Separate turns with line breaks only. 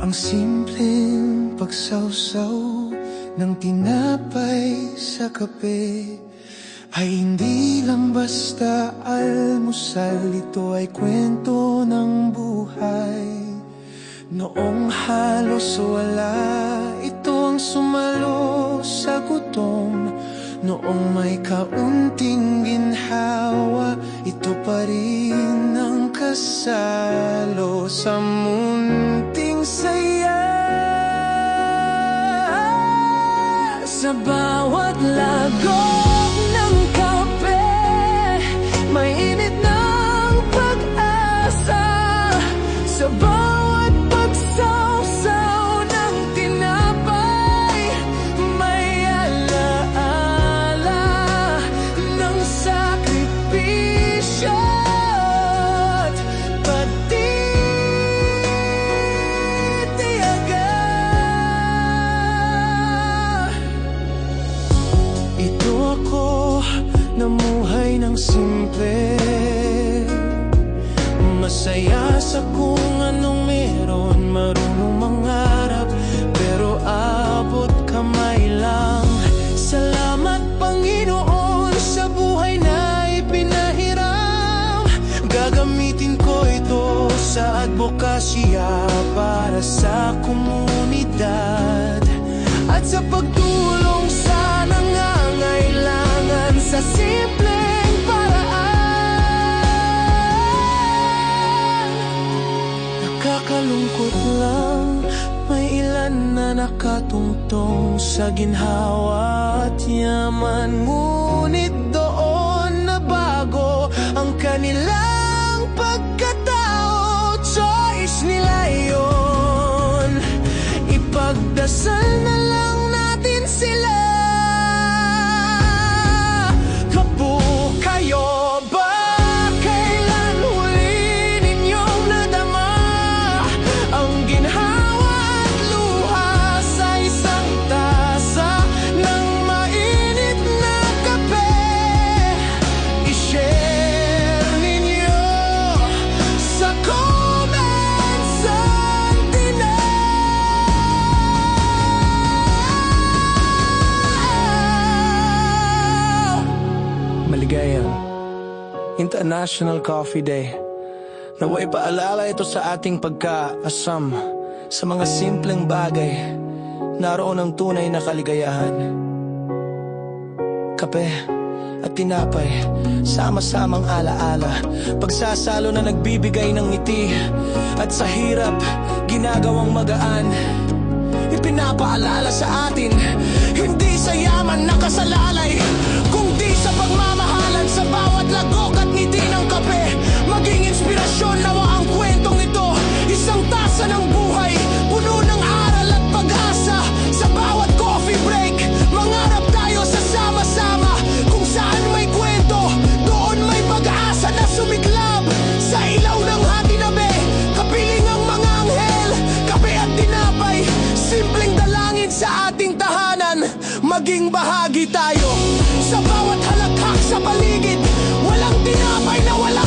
Ang simpleng pagsawsaw ng tinapay sa kape ay hindi lang basta almusal. Ito ay kwento ng buhay. Noong halos wala, ito ang sumalo sa gutom. Noong may kaunting ginhawa, ito pa rin ang kasalo sa munting saya. Sa bawat lagok ng kape, mainit ng pag-asa. Sa bawat pagsawsaw ng tinapay, may alaala ng sakripisyo at pagtitiyaga. Ito ako, namuhay ng simple, masaya sa kung anong meron, marunong mangarap pero abot kamay lang. Salamat Panginoon sa buhay na ipinahiram. Gagamitin ko ito sa advokasya para sa komunidad at sa pagtulong sa nangangailangan sa simpleng paraan. Nakakalungkot lang, may ilan na nakatungtong sa ginhawa at yaman, ngunit doon na bago ang kanilang pagkatao. Choice nila yun, ipagdasal na lang natin sila. Kapo kayo ba? Kailan huli ninyong nadama ang ginhawa at luha sa isang tasa ng mainit na kape? I-share ninyo sa comments at Maligayang International Coffee Day. Naway paalala ito sa ating pagkaasam sa mga simpleng bagay. Naroon ang tunay na kaligayahan. Kape at tinapay, sama-samang alaala, pagsasalo na nagbibigay ng ngiti, at sa hirap, ginagawang magaan. Ipinapaalala sa atin, hindi sa yaman nakasalalay, kundi sa pagmamahalan sa bawat lagok at ngiti ng kape. Maging inspirasyon nawa ang kwentong ito, isang tasa ng buhay, puno ng aral at pag-asa. Sa bawat coffee break, mangarap tayo sa sama-sama. Kung saan may kwento, doon may pag-asa na sumiklab. Sa ilaw ng hatinabe, kapiling ang mga anghel. Kape at tinapay, simpleng dalangin sa ating tahanan. Maging bahagi tayo sa bawat halakhak sa paligid. Walang tinapay na wala